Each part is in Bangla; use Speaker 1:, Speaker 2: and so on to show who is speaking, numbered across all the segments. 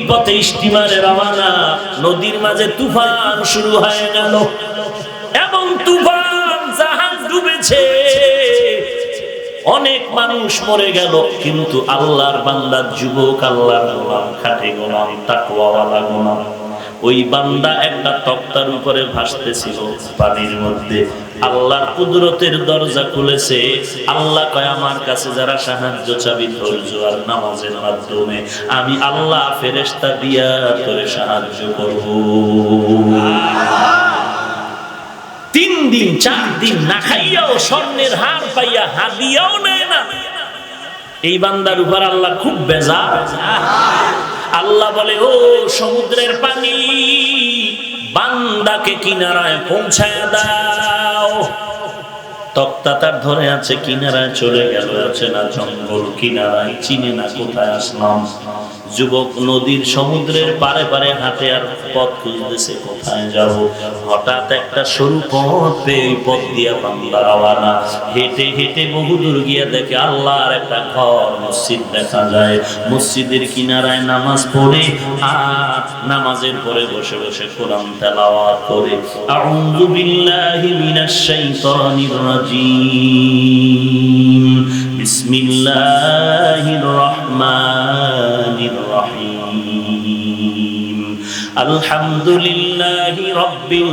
Speaker 1: পথে স্টিমারে রওনা, নদীর মাঝে তুফান শুরু হয়ে গেল এবং তুফান জাহাজ ডুবেছে, অনেক মানুষ মরে গেল। কিন্তু আল্লাহর বান্দা যুবক, আল্লাহর গোলাম, খাঁটি গোলাম, তাকওয়াওয়ালা গোলাম, ওই বান্দা একটা তক্তার উপরে ভাসতেছিল পানির মধ্যে। আল্লাহর কুদরতের দরজা খুলেছে। আল্লাহ কয়, আমার কাছে যারা সাহায্য চাবি ধৈর্য আর নামাজের মাধ্যমে, আমি আল্লাহ ফেরেশতা দিয়া তোরে সাহায্য করব। 3 দিন 4 দিন না খাইয়াও স্বর্ণের হার পাইয়া হাদিয়াও নেয় না। এই বান্দার উপর আল্লাহ খুব বেজার। আল্লাহ বলে, ও সমুদ্রের পানি, বান্দাকে কিনারায় পৌঁছায় দাও। তক্তা তার ধরে আছে, কিনারায় চলে গেল, আছে না জঙ্গল কিনারায়, চিনে না কোথায় আসলাম। যুবক নদীর সমুদ্রের পারে পারে হাঁটে আর পথ খুঁজতেছে কোথায় যাব। হঠাৎ একটা সরু পথ পেয়ে ওই পথ দিয়া বান্দা রওনা। হেঁটে হেঁটে বহুদূর গিয়ে দেখে আল্লাহর একটা ঘর, মসজিদ দেখা যায়। মসজিদের কিনারায় নামাজ পড়ে আর নামাজের পরে বসে বসে কোরআন তেলাওয়াত করে। আউযু বিল্লাহি মিনাশ শাইতানির রাজিম, বিসমিল্লাহির রহমানির রহিম, আলহামদুলিল্লাহি রাব্বিল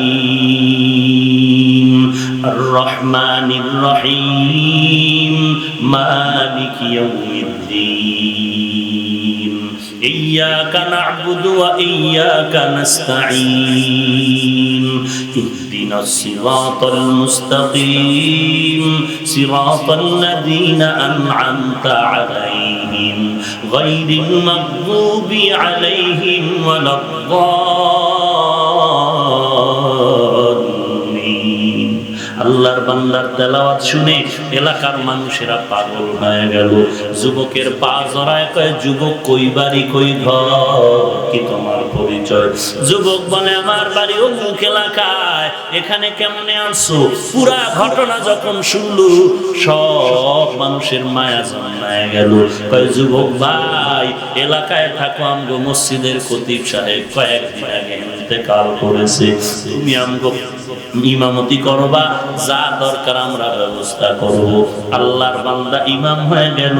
Speaker 1: আলামিন, আর রহমানির রহিম, মালিকি ইয়াউমিদ্দিন, ইয়্যাকা না'বুদু ওয়া ইয়্যাকা নাস্তাঈন, ইহদিনাস সিরাতাল মুস্তাকিম, সিরাতাল লাযীনা আন'আমতা আলাইহিম, গায়রিল মাগযুবি আলাইহিম ওয়ালাদ-দাল্লিন। আল্লাহর বান্দার তেলাওয়াত শুনে এলাকার মানুষেরা পাগল হয়ে গেল। যুবকের পা জড়ায় কয়, যুবক কই বাড়ি কই ঘর, কি তোমার পরিচয়? যুবক বলে, আমার বাড়ি অমুক এলাকায়, এখানে কেমনে আসছো? পুরা ঘটনা যখন শুনলু সব মানুষের মায়া জন্মায় গেল। কয়, যুবক ভাই, এলাকায় থাকো, আমগো মসজিদের খতিব সাহেব কয়েকদিন আগে ইন্তেকাল করেছে, তুমি আমগো ইমামতি করবা, যা দরকার আমরা ব্যবস্থা করব। আল্লাহর বান্দা ইমাম হয়ে গেল,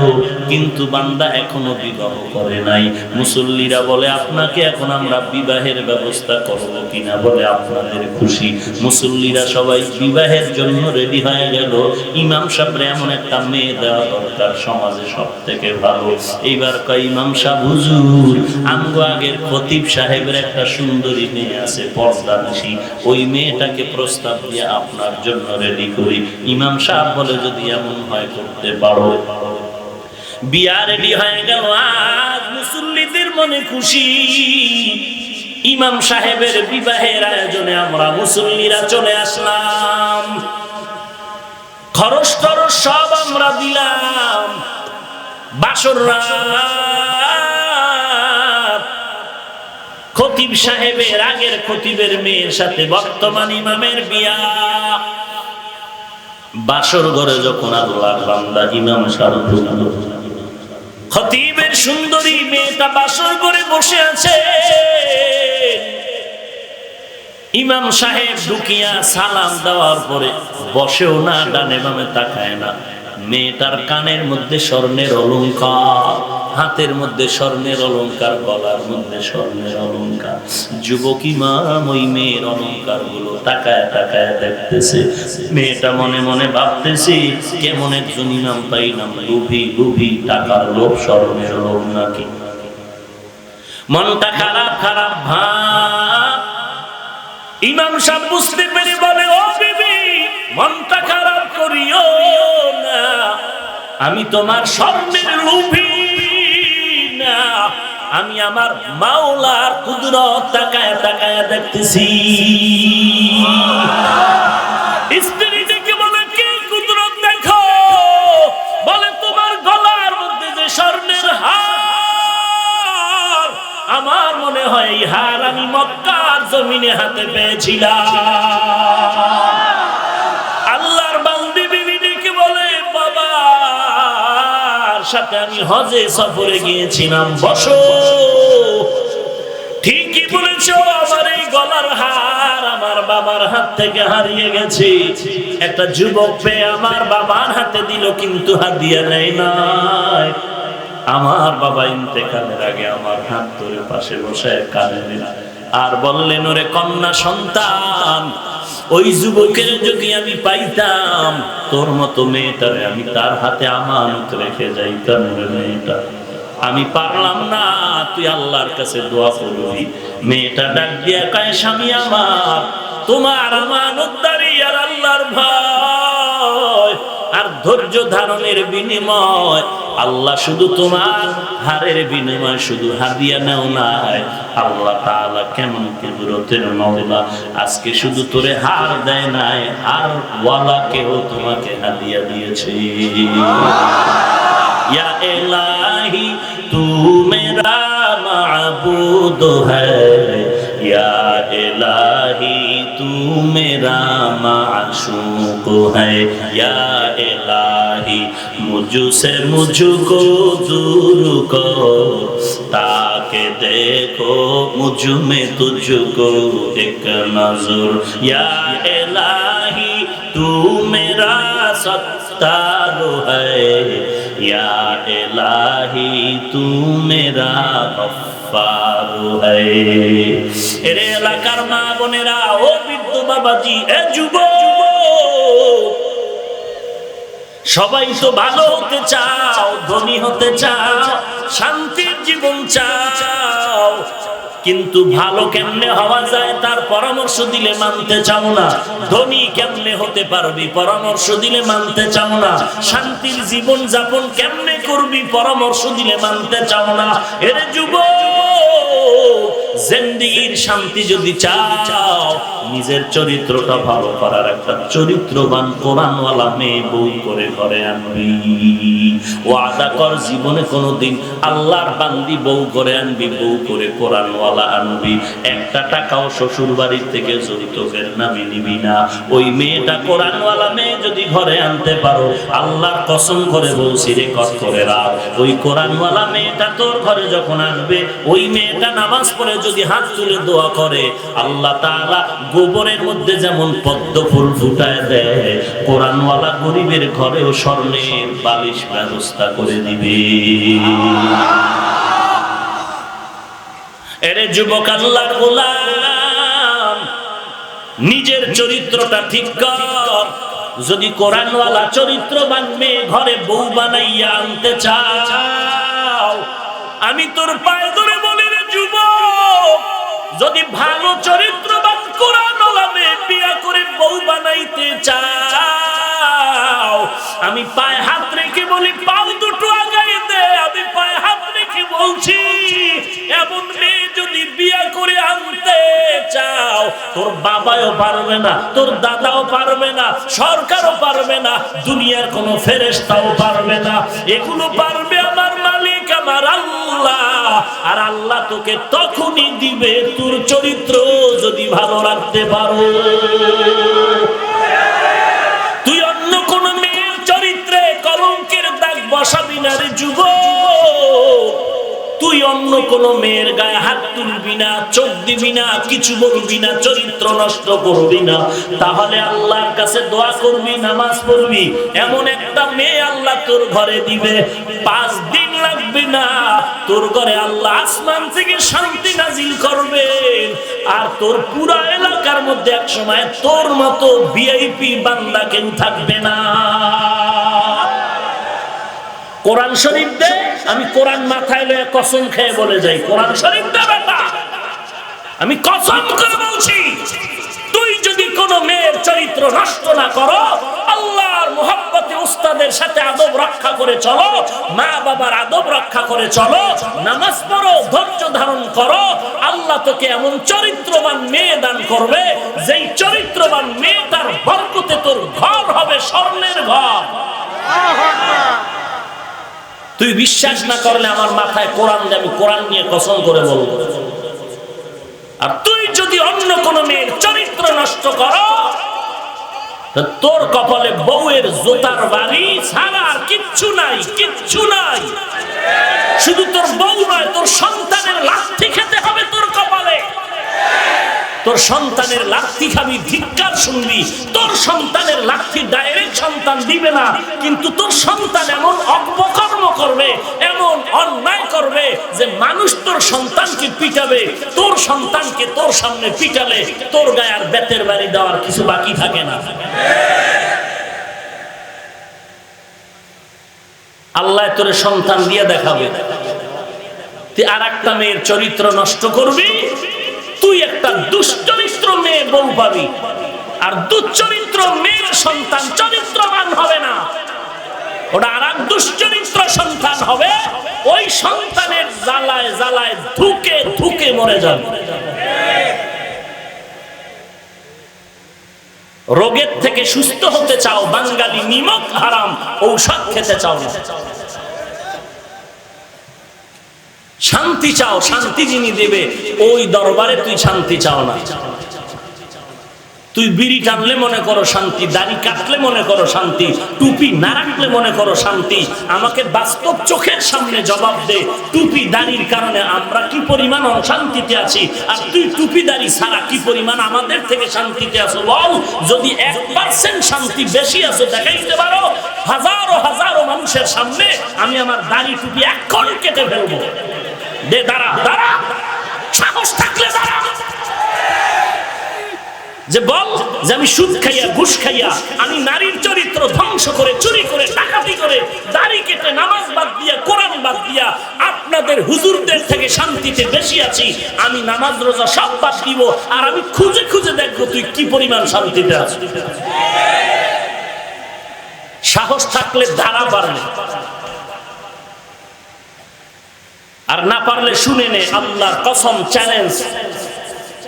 Speaker 1: কিন্তু বান্দা এখনো বিবাহ করে নাই। মুসল্লিরা বলে, আপনাকে এখন আমরা বিবাহের ব্যবস্থা করব কিনা? বলে, আপনাদের খুশি। মুসল্লিরা সবাই বিবাহের জন্য রেডি হয়ে গেল। ইমাম সাহেবরে এমন একটা মেয়ে দেওয়া দরকার, সমাজে সব থেকে ভালো। এইবার কয়, ইমাম সাহেব হুজুর, আমগো আগের খতিব সাহেবের একটা সুন্দরী মেয়ে আছে, পর্দানিশী, ওই মেয়েটাকে প্রস্তাব দিয়ে আপনার জন্য রেডি করি। ইমাম সাহেব বলে, যদি এমন হয় করতে পারো। বিয়া রেডি হয়ে গেল। আজ মুসল্লিদের মনে খুশি, ইমাম সাহেবের বিবাহের আয়োজনে আমরা মুসল্লিরা চলে আসলাম। খরচ টরচ সব আমরা দিলাম। বাসর রাত, খতিব সাহেবের আগের খতিবের মেয়ের সাথে বর্তমান ইমামের বিয়া। বাসর ঘরে যখন আল্লাহর বান্দা ইমাম সাহেব ঢুকলো, খতিবের সুন্দরী মেয়েটা বাসর ঘরে বসে আছে। ইমাম সাহেব ঢুকিয়া সালাম দেওয়ার পরে বসেও না, ডানে বামে তাকায় না। মেয়েটার কানের মধ্যে স্বর্ণের অলংকার, হাতের মধ্যে স্বর্ণের অলংকার, গলার মধ্যে স্বর্ণের অলংকার। যুবক ইমাম ওই মেয়ের অলংকার গুলো তাকায় তাকায় দেখতেছে। মেয়েটা মনে মনে ভাবতেছে, কেমন একজন ইমাম পাইলাম, লোভী লোভী, টাকার লোভ, স্বর্ণের লোভ নাকি। মনটা খারাপ খারাপ ভাব। ইমাম সাহেব বুঝতে পেরে বলে, ও বিবি, মনটা খারাপ করিও না, আমি তোমার স্বর্ণের লোভী না, আমি আমার মাওলার কুদরত তাকায় তাকায় দেখতেছি। স্ত্রী দেখে বলে, কি কুদরত দেখো? বলে, তোমার গলার মধ্যে যে স্বর্ণের হার, আমার মনে হয় এই হার আমি মক্কার জমিনে হাতে পেয়েছিলাম। আল্লাহর বান্দি বিবি ডেকে বলে, বাবা, সাথে আমি হজে সফরে গিয়েছিলাম। বসো। ঠিকই বলেছো, আমার এই গলার হার আমার বাবার হাত থেকে হারিয়ে গেছে। একটা যুবক পেয়ে আমার বাবার হাতে দিল, কিন্তু হাদিয়া নেয় নাই। আমার বাবা ইন্তেকালের আগে আমার হাত ধরে পাশে বসে কাঁদেন আর বললেন, ওরে কন্যা সন্তান, ওই যুবকের যদি আমি পাইতাম, তোর মতো মেয়েটারে আমি তার হাতে আমানত রেখে যাইতাম। রে মেয়েটা, আমি পারলাম না, তুই আল্লাহর কাছে দোয়া করবি। মেয়েটা ডাক দিয়া কয়, স্বামী আমার, তোমার আমানতদারি আর আল্লাহর ভয় আর ধৈর্য ধারণের বিনিময় আল্লাহ শুধু তোমার হারের বিনিময় শুধু হাদিয়া নেও নাই। আল্লাহ তাআলা কেমন কুদরতের মাওলা, আজকে শুধু তোরে হার দেয় নাই, হার ওয়ালাকেও তোমাকে হাদিয়া দিয়েছে। या इलाही तू मेरा माबूद है, या इलाही तू मेरा माशूक है, या इलाही मुझसे मुझको दूर कर, ताकि देखो मुझ में तुझको एक नजर, या इलाही तू मेरा सत्तार है, या इलाही तू मेरा गफ्फार है। এরে এলাকার মা বোনেরা, ও বৃদ্ধ বাবাজি, এ যুবক, সবাই তো ভালো হতে চাও, ধনী হতে চাও, শান্তির জীবন চাও, কিন্তু ভালো কেমনে হওয়া যায় তার পরামর্শ দিলে মানতে চাও না। ধনী কেমনে হতে পারবি, পরামর্শ দিলে মানতে চাও না। শান্তির জীবন যাপন কেমনে করবি, পরামর্শ দিলে মানতে চাও না। এরে যুবক, জিন্দেগির শান্তি যদি চাও, নিজের চরিত্রটা ভালো করার একটা চরিত্রবান কোরআনওয়ালা মেয়ে বউ করে ঘরে আনবি। ওয়াদা কর, জীবনে কোনোদিন আল্লাহর বান্দি বউ করে আনবি, বউ করে কোরআনওয়ালা আনবি। একটা টাকাও শ্বশুর বাড়ির থেকে যৌতুকের নামে নিবি না। ওই মেয়েটা কোরআনওয়ালা মেয়ে যদি ঘরে আনতে পারো, আল্লাহর কসম করে বলছি, রেকর্ড করে রাখ, ওই কোরআনওয়ালা মেয়েটা তোর ঘরে যখন আসবে, ওই মেয়েটা নামাজ পড়ে যদি হাত তুলে দোয়া করে, আল্লাহ তাআলা গোবরের মধ্যে যেমন পদ্ম ফুল ফুটায় দেয়, কোরআনওয়ালা গরিবের ঘরেও স্বর্ণের বালিশ ব্যবস্থা করে দিবে। এরে যুবক, আল্লাহর গোলাম, নিজের চরিত্রটা ঠিক কর। যদি কোরআনওয়ালা চরিত্রবান মেয়ে ঘরে বউ বানাইয়া আনতে চাও, আমি তোর পায়ে ধরে বলি রে যুবক, যদি ভালো চরিত্রবান কোরআনওয়ালা মেয়ে বিয়া করে বউ বানাইতে চাও, আমি পায়ে হাত রেখে বলি, পাও দুটো আগায় দে। আমি পায়ে হাত রেখে বলছি, এমন মেয়ে যদি বিয়া করে আনতে চাও, তোর বাবাও পারবে না, তোর দাদাও পারবে না, সরকারও পারবে না, দুনিয়ার কোনো ফেরেশতাও পারবে না। এগুলো পারবে আমার মালিক, আমার আল্লাহ। আর আল্লাহ তোকে তখনই দিবে তোর চরিত্র যদি ভালো রাখতে পারো। তুই অন্য কোন মেয়ের চরিত্রে কলঙ্কের দাগ বসাবি না রে যুবক। তুই অন্য কোন মেয়ের গায়ে হাত তুলবি না, চোখ দিবি না, কিছু বলবি না, চরিত্র নষ্ট করবি না। তাহলে আল্লাহর কাছে দোয়া করবি, নামাজ পড়বি, এমন একটা মেয়ে আল্লাহ তোর ঘরে দিবে, 5 দিন লাগবে না, তোর ঘরে আল্লাহ আসমান থেকে শান্তি নাজিল করবেন। আর তোর পুরো এলাকার মধ্যে এক সময় তোর মতো ভিআইপি বান্দা কেউ থাকবে না। কোরআন শরীফ দে, আমি কোরআন মাথায় লয়ে কসম খেয়ে বলে যাই, কোরআন শরীফ দে বেটা, আমি কসম করে বলছি, তুই যদি কোন মেয়ের চরিত্র নষ্ট না করো, আল্লাহর মুহাব্বতে উস্তাদের সাথে আদব রক্ষা করে চলো, মা বাবার আদব রক্ষা করে চলো, নামাজ পড়ো, ধৈর্য ধারণ করো, আল্লাহ তোকে এমন চরিত্রবান মেয়ে দান করবে, যেই চরিত্রবান মেয়েটার বরকতে তোর ঘর হবে স্বর্ণের ঘর। তুই বিশ্বাস না করলে আমার মাথায় কোরআন দিয়ে, আমি কোরআন নিয়ে কসম করে বলবো। আর তুই যদি অন্য কোন মেয়ের চরিত্র নষ্ট করো, তোর কপালে বউয়ের জোতার বাড়ি ছাড়া আর কিচ্ছু নাই, কিচ্ছু নাই। শুধু তোর বউ নয়, তোর সন্তানের লাথি খেতে হবে তোর কপালে। তোর সন্তানের লাথি খাবি, ধিক্কার শুনবি। তোর সন্তানের লাথি ডাইরেক্ট সন্তান দিবে না, কিন্তু তোর সন্তান এমন অপকর্ম করবে, এমন অন্যায় করবে যে মানুষ তোর সন্তানকে পিটাবে। তোর সন্তানকে তোর সামনে পিটালে তোর গায়ে আর বেতের বাড়ি দেওয়ার কিছু বাকি থাকে না। আল্লাহ তোর সন্তান দিয়ে দেখাবে। তুই আর একটা মেয়ের চরিত্র নষ্ট করবি, তুই একটা দুশ্চরিত্র মেয়ে বউ পাবি। আর দুশ্চরিত্র মেয়ের সন্তান চরিত্রবান হবে না, ওটা আর এক দুশ্চরিত্র সন্তান হবে। ওই সন্তানের জ্বালায় জ্বালায় ধুকে ধুকে মরে যাবে। রোগের থেকে সুস্থ হতে চাও, বাঙালি নিমক হারাম ঔষধ খেতে চাও না। শান্তি চাও, শান্তি যিনি দেবে ওই দরবারে তুই শান্তি চাও না। তুই বিড়ি টানলে মনে করো শান্তি, দাড়ি কাটলে মনে করো শান্তি, টুপি না রাখলে মনে করো শান্তি। আমাকে বাস্তব চোখের সামনে জবাব দে, টুপি দাড়ির কারণে আমরা কি পরিমাণ অশান্তিতে আছি, আর তুই টুপি দাড়ি ছাড়া কি পরিমাণ আমাদের থেকে শান্তিতে আছো বল। যদি 1% শান্তি বেশি আছো দেখাইতে পারো, হাজারো হাজারো মানুষের সামনে আমি আমার দাড়ি টুপি এখন কেটে ফেলবো। দে, দাঁড়া দাঁড়া, সাহস থাকলে দাঁড়া। যে বল যে আমি সুদ খাইয়া ঘুষ খাইয়া আমি নারীর চরিত্র ধ্বংস করে, চুরি করে, ডাকাতি করে, দাড়ি কেটে, নামাজ বাদ দিয়া, কোরআন বাদ দিয়া আপনাদের হুজুরদের থেকে শান্তিতে বেশি আছি। আমি নামাজ রোজা সব বাদ দিব, আর আমি খুঁজে খুঁজে দেখবো তুই কি পরিমাণ শান্তিতে আছিস। সাহস থাকলে দাঁড়া, পারলে আর না পারলে শুনে নে। আল্লাহর কসম, চ্যালেঞ্জ,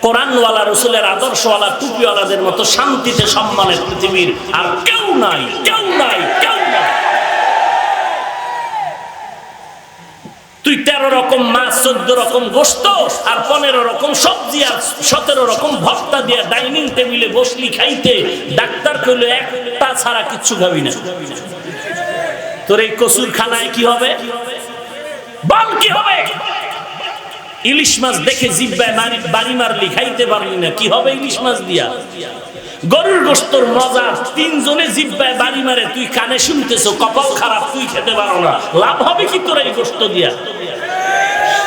Speaker 1: কোরআনওয়ালা, রসুলের আদর্শওয়ালা, টুপিওয়ালাদের মতো শান্তিতে সম্মানের পৃথিবীর আর কেউ নাই, কেউ নাই, কেউ নাই। তুই 13 রকম মাছ, 14 রকম গোশত আর 15 রকম সবজি আর 17 রকম ভর্তা দিয়ে ডাইনিং টেবিলে বসলি খাইতে, ডাক্তার কইলো একটা ছাড়া কিচ্ছু খাবি না। তোর এই কসুর খানায় কি হবে বল, কি হবে? ইলিশ মাছ দেখে জিব্বায় বাড়ি মারলি, খাইতে পারলি না, কি হবে ইলিশ মাছ দিয়া? গরুর গোশতর মজা 3 জনে জিব্বায় বাড়ি মারে, তুই কানে শুনতেছো, কপাল খারাপ, তুই খেতে পারো না, লাভ হবে কি তোর এই গোশত দিয়া?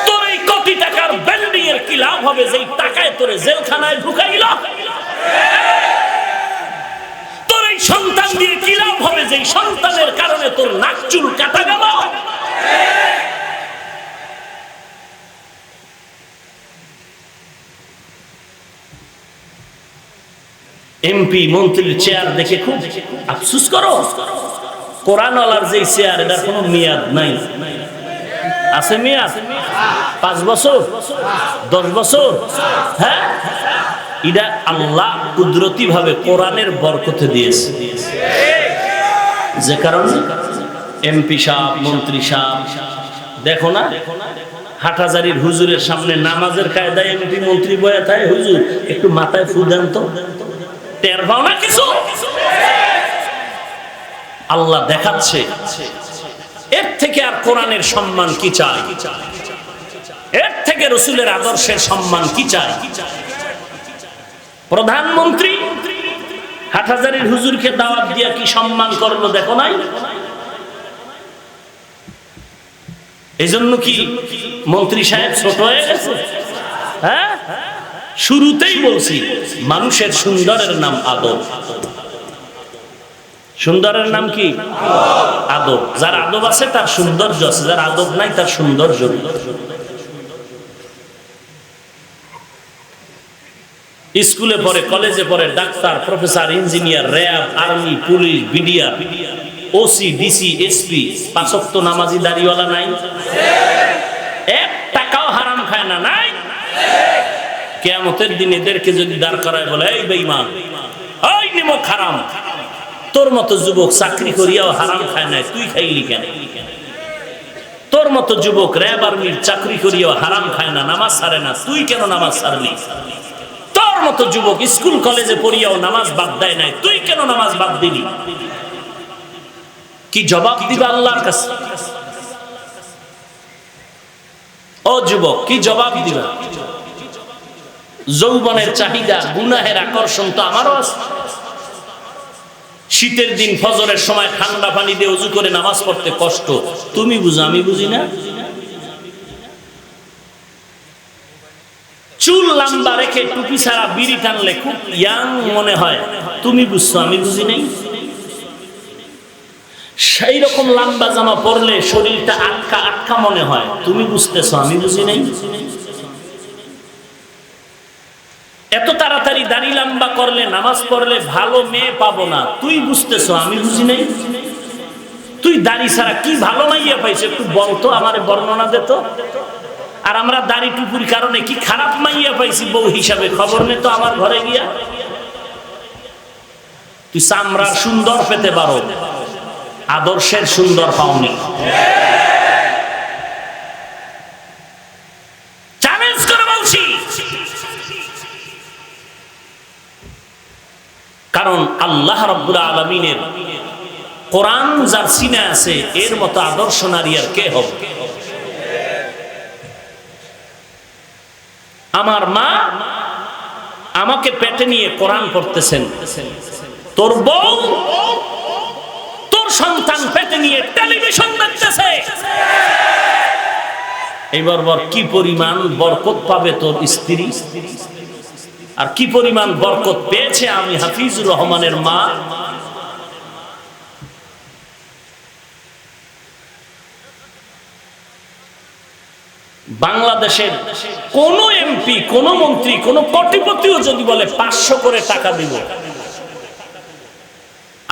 Speaker 1: তোর এই কোটি টাকার বিল্ডিং এর কি লাভ হবে যেই টাকায় তোরে জেলখানায় ঢুকাইল? তোর এই সন্তান দিয়ে কি লাভ হবে যেই সন্তানের কারণে তোর নাক চুল কাটা গেল? এমপি মন্ত্রীর চেয়ার দেখে খুব আফসোস করো। কোরআনওয়ালার যে চেয়ার, এটার কোনো মেয়াদ নাই। আছে মেয়াদ? 5 বছর, 10 বছর? হ্যাঁ, এটা আল্লাহ কুদরতি ভাবে কোরআনের বরকতে দিয়েছে। যে কারণে এমপি সাহেব, মন্ত্রী সাহেব, দেখো না হাটহাজারীর হুজুরের সামনে নামাজের কায়দায় এমপি মন্ত্রী বয়া থাকে, হুজুর একটু মাথায় ফু দেন তো, টের পাও না কিছু? আল্লাহ দেখাচ্ছে। এর থেকে আর কোরআনের সম্মান কি চাই? এর থেকে রসুলের আদর্শের সম্মান কি চাই? প্রধানমন্ত্রী হাটহাজারীর হুজুরকে দাওয়াত দিয়া কি সম্মান করলো দেখো নাই? এই জন্য কি মন্ত্রী সাহেব ছোট হয়ে গেছে? হ্যাঁ, শুরুতেই বলছি মানুষের সুন্দরের নাম আদব। সুন্দরের নাম কি? আদব। যার আদব আছে তার সৌন্দর্য আছে, যার আদব নাই তার সৌন্দর্য নেই। স্কুলে পড়ে, কলেজে পড়ে, doctor, professor, engineer, RAB, army, police, BDR, OC, DC, SP, 5 ওয়াক্ত নামাজি দাড়িওয়ালা নাই? 1 টাকাও হারাম খায় না? নাই? কিয়ামতের দিন এদেরকে যদি দাঁড় করায় বলে, এই বেঈমান, ওই নিমক হারাম, তোর মতো যুবক চাকরি করিয়াও হারাম খায় না, তুই খাইলি কেন? তোর মতো যুবক র্যাব আর্মির চাকরি করিয়াও হারাম খায় না, নামাজ ছাড়ে না, তুই কেন নামাজ ছাড়লি? তোর তোর মতো যুবক স্কুল কলেজে পড়িয়াও নামাজ বাদ দেয় নাই, তুই কেন নামাজ বাদ দিলি? কি জবাব দিবা আল্লাহর কাছে? ও যুবক, কি জবাব দিবা? যৌবনের চাহিদা, গুনাহের আকর্ষণ তো আমারও আছে। শীতের দিন ফজরের সময় ঠান্ডা পানি দিয়ে ওযু করে নামাজ পড়তে কষ্ট, তুমি বুঝো আমি বুঝি না? চুল লম্বা রেখে টুপি ছাড়া বিড়ি টানলে খুব ইয়াং মনে হয়, তুমি বুঝছো আমি বুঝি নাই? সেই রকম লম্বা জামা পরলে শরীরটা আটকা আটকা মনে হয়, তুমি বুঝতেছো আমি বুঝি নাই? এত তাড়াতাড়ি দাড়ি লম্বা করলে নামাজ পড়লে ভালো মেয়ে পাবো না, তুই বুঝতেছো আমি বুঝি নাই? তুই দাড়ি ছাড়া কি ভালো মাইয়া পাইছো একটু বলতো, আমারে বর্ণনা দে তো। আর আমরা দাড়ি টুপুর কারণে কি খারাপ মাইয়া পাইছি বউ হিসাবে, খবর নে তো আমার ঘরে গিয়া। তুই চামড়ার সুন্দর পেতে পারো, আদর্শের সুন্দর পাওনি। চ্যালেঞ্জ করে বলছি, কারণ আল্লাহ রাব্বুল আলামিনের কোরআন যার সিনে আছে এর মতো আদর্শ নারী আর কে হবে? আমার মা আমাকে পেটে নিয়ে কোরআন পড়তেছেন, তোর বউ তোর সন্তান পেটে নিয়ে টেলিভিশন দেখতেছে। এইবার বল কি পরিমাণ বরকত পাবে তোর স্ত্রী, আর কি পরিমাণ বরকত পেয়েছে আমি হাফিজুর রহমানের মা। বাংলাদেশের কোন এমপি, কোন মন্ত্রী, কোন কোটিপতিও যদি বলে 500 করে টাকা দিব,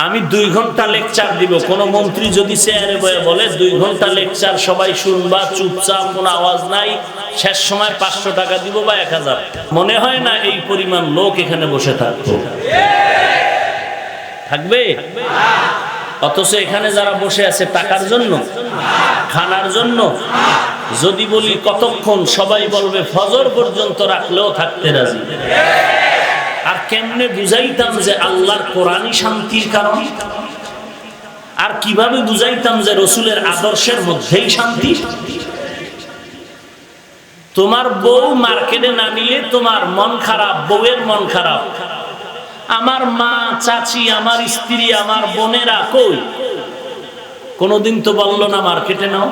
Speaker 1: আমি 2 ঘন্টা লেকচার দিব, কোন মন্ত্রী যদি চেয়ারে বসে বলে 2 ঘন্টা লেকচার সবাই শুনবা চুপচাপ, কোনো আওয়াজ নাই, শেষ সময় 500 টাকা দিব বা 1000, মনে হয় না এই পরিমাণ লোক এখানে বসে থাকবে? অথচ এখানে যারা বসে আছে টাকার জন্য, খানার জন্য। যদি বলি কতক্ষণ, সবাই বলবে ফজর পর্যন্ত রাখলেও থাকতে রাজি। আর কেমনে বুঝাইতাম যে আল্লাহর কোরআনই শান্তির কারণ, আর কিভাবে বুঝাইতাম যে রসুলের আদর্শের মধ্যেই শান্তি। তোমার বউ মার্কেটে না নিলে তোমার মন খারাপ, বউয়ের মন খারাপ। আমার মা, চাচি, আমার স্ত্রী, আমার বোনেরা কই? কোনদিন তো বললো না মার্কেটে নাও।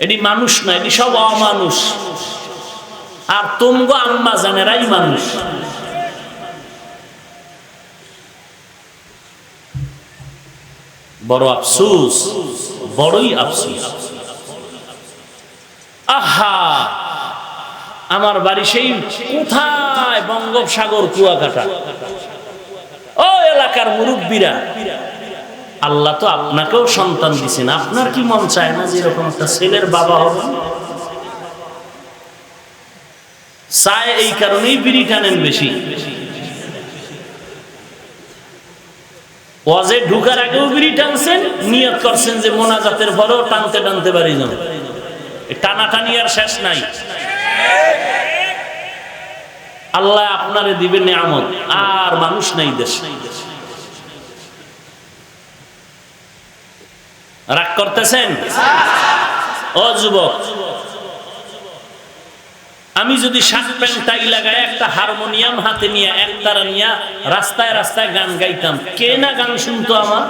Speaker 1: এটি মানুষ না, এটি সব অমানুষ। আর তোমগো আম্মা জানেরাই মানুষ। বড় আফসোস, বড়ই আফসোস। আহা, আমার বাড়ি সেই কোথায় বঙ্গোপসাগর কুয়াকাটা। ও এলাকার মুরব্বীরা, আল্লাহ তো আপনাকেও সন্তান দিছেন, আপনার কি মন চায় না যে এরকম একটা ছেলের বাবা হবে? চায়, এই কারণেই বিড়ি টানেন বেশি। ওয়াজে ঢুকার আগেও বিড়ি টানছেন, নিয়ত করছেন যে মোনাজাতের পরেও টানতে টানতে বাড়ি যান। টানাটানি আর শেষ নাই। আল্লাহ আপনারে দিবে নিয়ামত, আর মানুষ নাই দেশে। রাগ করতেছেন? ও যুবক, আমি যদি শার্ট প্যান্ট টাই লাগায় একটা হারমোনিয়াম হাতে নিয়ে একতারা নিয়ে রাস্তায় রাস্তায় গান গাইতাম, কে না গান শুনতো আমার?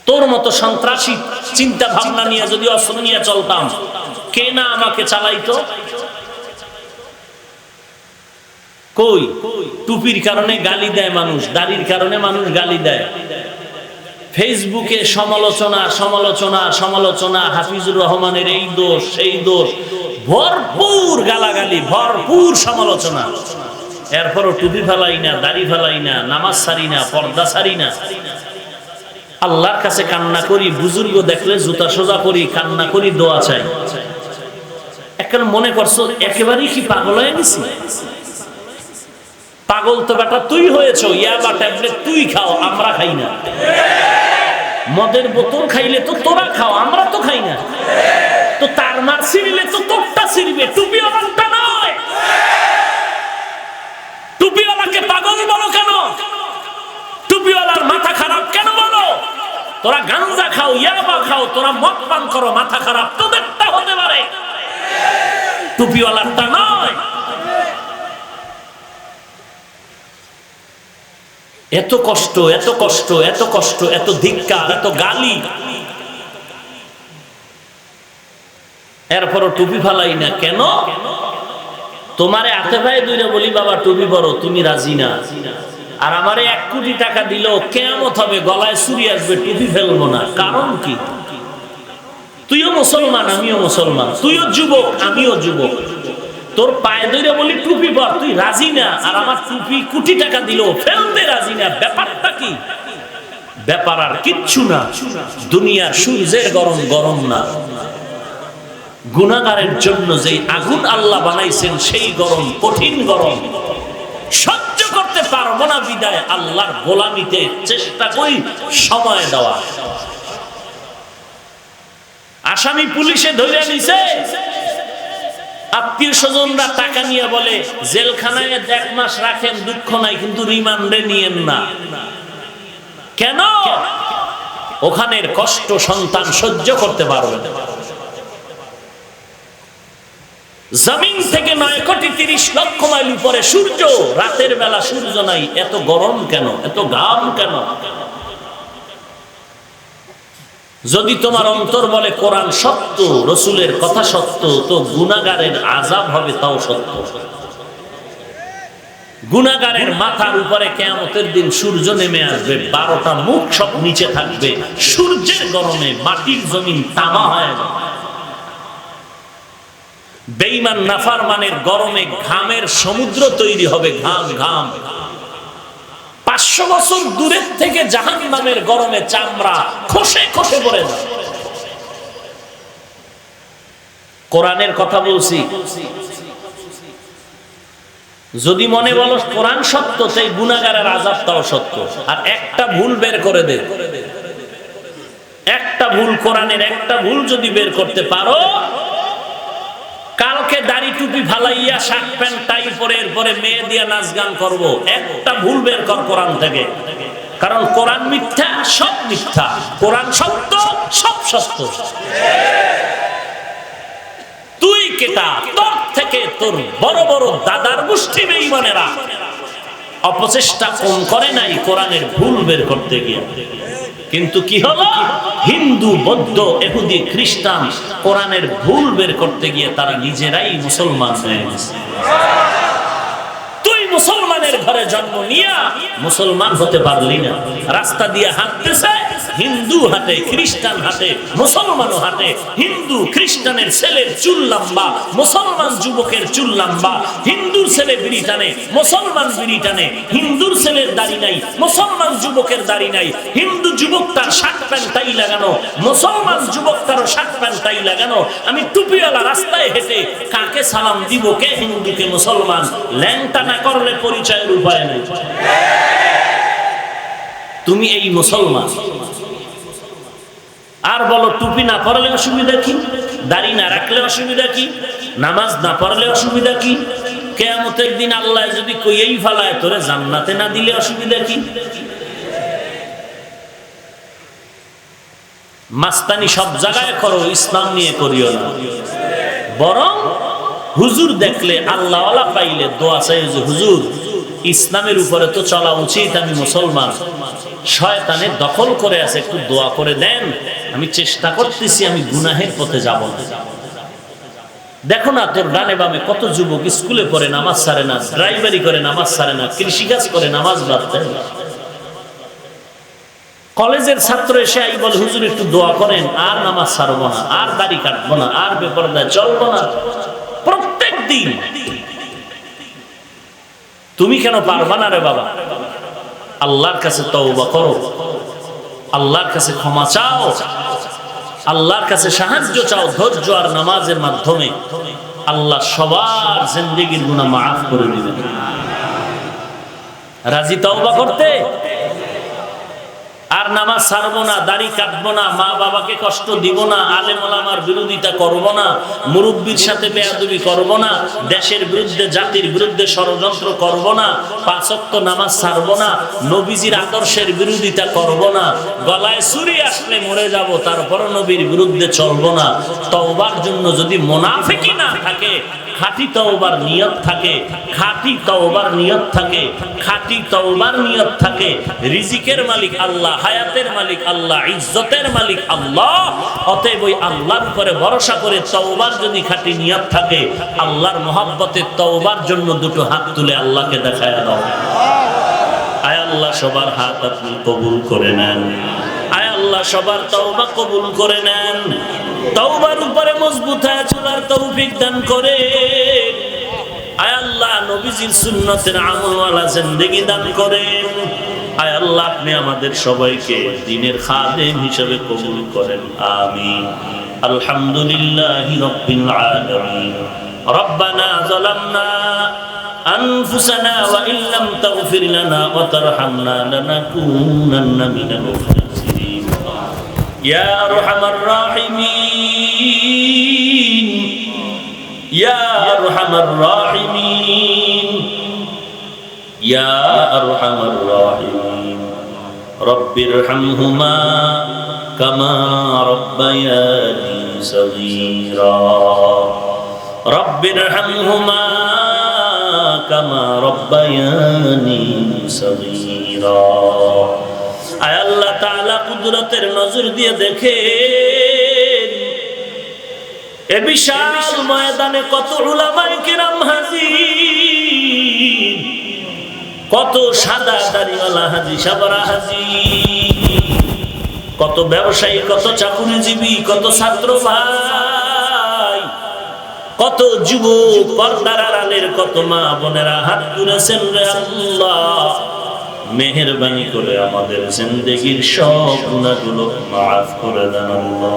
Speaker 1: তোর মতো সন্ত্রাসী চিন্তা ভাবনা নিয়ে যদি অস্ত্র নিয়ে চলতাম, কে না আমাকে চালাইতো? কই? টুপির কারণে গালি দেয় মানুষ, দাড়ির কারণে মানুষ গালি দেয়। ফেসবুকে সমালোচনা সমালোচনা সমালোচনা, হাফিজুর রহমানের এই দোষ সেই দোষ, ভরপুর গালাগালি, ভরপুর সমালোচনা। এরপরও টুপি ফেলাই না, দাড়ি ফেলাই না, নামাজ ছাড়ি না, পর্দা ছাড়ি না। আল্লাহর কাছে কান্না করি, বুজুর্গ দেখলে জুতা সোজা করি, কান্না করি, দোয়া চাই। এখন মনে করছো একেবারেই কি পাগল হয়ে গেছি? পাগল তো বেটা তুই হয়েছ, ইয়াবা ট্যাবলেট তুই খাও, আমরা খাই না। মদের বোতল খাইলে তো তোরা খাও, আমরা তো খাই না। তো তার মার ছিঁড়লে তো তোরটা ছিঁড়বে, টুপিওয়ালারটা নয়। টুপিওয়ালাকে পাগল বলো কেন? টুপিওয়ালার মাথা খারাপ কেন বলো? তোরা গাঞ্জা খাও, ইয়াবা খাও, তোরা মদ পান করো, মাথা খারাপ তোদেরটা হতে পারে, টুপিওয়ালারটা নয়। এত কষ্ট, এত কষ্ট, এত কষ্ট, এত ধিক্কার, এত গালি, এরপরও টুপি ফালাই না কেন? তোমারে হাতে ভাই দুইটা বলি বাবা টুপি পরো, তুমি রাজি না। আর আমারে 1 কোটি টাকা দিলেও কিয়ামত হবে, গলায় ছুরি আসবে, টুপি ফেলবো না। কারণ কি? তুইও মুসলমান, আমিও মুসলমান, তুইও যুবক, আমিও যুবক, তোর পায়ে ধরে বলি টুপি পর, তুই রাজি না, আর আমার টুপি কোটি টাকা দিলেও ফেলতে রাজি না। ব্যাপারটা কি? ব্যাপার আর কিচ্ছু না, দুনিয়ার সূর্যের গরম গরম না, গুনাহগারের জন্য যেই আগুন আল্লাহ বানাইছেন সেই গরম, কঠিন গরম সহ্য করতে পারবো না, বিদায় আল্লাহর গোলামিতে চেষ্টা করি সময় দেওয়া। আসামি পুলিশে ধরে নিছে, আত্মীয় স্বজনরা টাকা নিয়ে বলে জেলখানায় 1 মাস রাখেন, দুঃখ নাই, কিন্তু রিমান্ডে নিয়েন না। কেন? ওখানের কষ্ট সন্তান সহ্য করতে পারবে না। জমিন থেকে 9 কোটি 30 লক্ষ মাইল উপরে সূর্য, রাতের বেলা সূর্য নাই, এত গরম কেন? এত ঘাম কেন? যদি তোমার অন্তর বলে কোরআন সত্য, রসুলের কথা সত্য, তো গুনাহগারের আযাব হবে তাও সত্য। গুনাহগারের মাথার উপরে কিয়ামতের দিন সূর্য নেমে আসবে, 12টা মুখ সব নিচে থাকবে, সূর্যের গরমে মাটির জমিন তামা হয়ে যাবে। বেঈমান নাফরমানের গরমে ঘামের সমুদ্র তৈরি হবে, ঘাম ঘাম। 500 বছর দূরের থেকে জাহান্নামের গরমে চামড়া খসে খসে পড়ে যায়। কোরআনের কথা বলছি, যদি মনে বলো কোরআন সত্য, সেই গুনাহগারের আযাবটাও সত্য। আর একটা ভুল বের করে দে, একটা ভুল, কোরআনের একটা ভুল যদি বের করতে পারো, কালকে দাড়ি টুপি ফালাইয়া শার্ট প্যান্ট টাই পরে এরপরে মেয়ে দিয়া নাচ গান করবো। একটা ভুল বের কর কোরআন থেকে, কারণ কোরআন মিথ্যা, সব মিথ্যা, কোরআন সত্য, সব সত্য। তুই কেটা? তোর থেকে তোর বড় বড় দাদার গোষ্ঠী বেঈমানেরা অপচেষ্টা কম করে নাই কোরআনের ভুল বের করতে গিয়ে। কিন্তু কি হলো? হিন্দু, বৌদ্ধ, ইহুদি, খ্রিস্টান কোরআনের ভুল বের করতে গিয়ে তারা নিজেরাই মুসলমান হয়ে গেছে। তুই মুসলমানের ঘরে জন্ম নিয়া মুসলমান হতে পারলি না। রাস্তা দিয়ে হাঁটতেছে, হিন্দু হাঁটে, খ্রিস্টান হাঁটে, মুসলমানও হাঁটে। হিন্দু খ্রিস্টানের ছেলের চুল লম্বা, মুসলমান যুবকের চুল লম্বা। হিন্দুর ছেলে বিড়ি টানে, মুসলমান বিড়ি টানে। হিন্দুর ছেলের দাড়ি নাই, মুসলমান যুবকের দাড়ি নাই। হিন্দু যুবক তার শার্ট প্যান্ট টাই লাগানো, মুসলমান যুবক তারও শার্ট প্যান্ট টাই লাগানো। আমি টুপিওয়ালা রাস্তায় হেঁটে কাকে সালাম দিব? কে হিন্দু কে মুসলমান? ল্যাংটা না করলে পরিচয়ের উপায় নেই। তুমি এই মুসলমান। আর বলো টুপি না পরলে অসুবিধা কি? দাড়ি না রাখলে অসুবিধা কি? নামাজ না পড়লে অসুবিধা কি? কিয়ামতের দিন আল্লাহ যদি কইয়েই ফেলায় তোরে জান্নাতে না দিলে অসুবিধা কি? মাস্তানি সব জায়গায় করো, ইসলাম নিয়ে করিও না। বরং হুজুর দেখলে, আল্লাহওয়ালা পাইলে দোয়া চাই যে হুজুর ইসলামের উপরে তো চলা উচিত, আমি মুসলমান, শয়তানে দখল করে আছে, একটু দোয়া করে দেন, আমি চেষ্টা করতেছি আমি গুনাহের পথে যাব না। দেখো না তোর ডানে বামে কত যুবক স্কুলে পড়ে নামাজ ছাড়ে না, ড্রাইভারি করে নামাজ ছাড়ে না, কৃষিকাজ করে নামাজ বাদ দেয় না। কলেজের ছাত্র এসে আই বলে হুজুর একটু দোয়া করেন, আর নামাজ ছাড়বো না, আর দাড়ি কাটবো না, আর বেপরদায় চলবো না। প্রত্যেক দিন তুমি কেন পারবা না রে বাবা? আল্লাহর কাছে তওবা করো, আল্লাহর কাছে ক্ষমা চাও, আল্লাহর কাছে সাহায্য চাও। ধৈর্য আর নামাজের মাধ্যমে আল্লাহ সবার জিন্দেগির গুনাহ মাফ করে দিবেন। রাজি তওবা করতে? আর নামাজ ছাড়বো না, দাড়ি কাটবো না, মা বাবাকে কষ্ট দিব না, আলেম ওলামার বিরোধিতা করব না, মুরব্বির সাথে বেয়াদবি করব না, দেশের বিরুদ্ধে জাতির বিরুদ্ধে ষড়যন্ত্র করব না, 5 ওয়াক্ত নামাজ ছাড়বো না, নবীজির আদর্শের বিরোধিতা করব না, গলায় ছুরি আসলে মরে যাব তারপর নবীর বিরুদ্ধে চলবো না। তওবার জন্য যদি মুনাফিকি না থাকে, খাঁটি তওবার নিয়ত থাকে, খাঁটি তওবার নিয়ত থাকে, খাঁটি তওবার নিয়ত থাকে, রিজিকের মালিক আল্লাহ, হায়াতের মালিক আল্লাহ, ইজ্জতের মালিক আল্লাহ। অতএব ওই আল্লাহর উপরে ভরসা করে তওবার যদি খাঁটি নিয়ত থাকে, আল্লাহর মহব্বতে তওবার জন্য দুটো হাত তুলে আল্লাহকে দেখায় দাও। আয় আল্লাহ সবার হাত আপনি কবুল করে নেন। আয় আল্লাহ সবার তওবা কবুল করে নেন। তওবার উপরে মজবুত হয়ে চলার তৌফিক দান করে। আয় আল্লাহ নবীজির সুন্নতের আমলওয়ালা জিন্দেগি দান করেন। আয় আল্লাহ আপনি আমাদের সবাইকে দ্বীনের খাদেম হিসেবে কবুল করেন, আমিন। আলহামদুলিল্লাহি রাব্বিল আলামিন। রব্বানা যালামনা আনফুসানা ওয়া ইল্লাম তাগফির লানা ওয়া তারহামনা লানাকুনান্না মিনাল খাসিরিন। ইয়া আরহামার রাহিমিন, ইয়া আরহামার রাহিমিন, ইয়া আরহামার রাহিমিন। রব্বিরহামহুমা কামা রাব্বায়ানি সগীরা। রব্বিরহামহুমা কামা রাব্বায়ানি সগীরা। আয় আল্লাহ তাআলা কুদরতের নজর দিয়ে দেখেন এ বিশাল ময়দানে কত উলামায়ে কেরাম হাজির, কত সাদা দাড়িওয়ালা হাজি সাবরা হাজি, কত ব্যবসায়ী, কত চাকুরিজীবী, কত ছাত্র ভাই, কত যুবক, পর্দার আড়ালের কত মা বোনেরা হাত তুলেছেন রে আল্লাহ। মেহেরবানি করে আমাদের জিন্দেগীর সব গুনাহগুলো মাফ করে দেন আল্লাহ।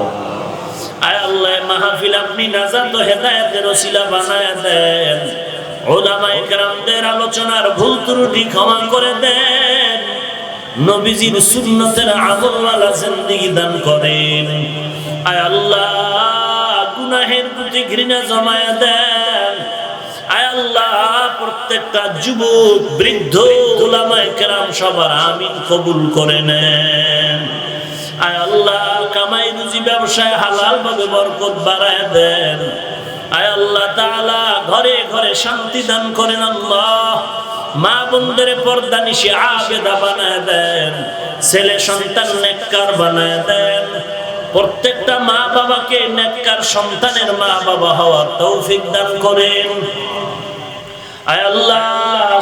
Speaker 1: আয় আল্লাহ মাহফিল আপনি নাজাত ও হেদায়েতের ওসিলা বানায় দেন। উলামায়ে কেরামদের আলোচনার ভুল ত্রুটি ক্ষমা করে দেন। নবীজির সুন্নতের আমলওয়ালা জিন্দেগি দান করেন। আয় আল্লাহ গুনাহের প্রতি ঘৃণা জমায়া দেন। আয় আল্লাহ প্রত্যেকটা যুবক, বৃদ্ধ, উলামায়ে কেরাম সবার আমিন কবুল করে নেন। আয় আল্লাহ কামাই রুজি ব্যবসায় হালাল ভাবে বরকত বাড়ায় দেন। আয় আল্লাহ তাআলা ঘরে ঘরে শান্তি দান করেন আল্লাহ। মা বোনদের পর্দা নিশি আবেদা বানায় দেন। ছেলে সন্তান নেককার বানায় দেন। প্রত্যেকটা মা বাবাকে নেককার সন্তানের মা বাবা হওয়ার তৌফিক দান করেন। আয় আল্লাহ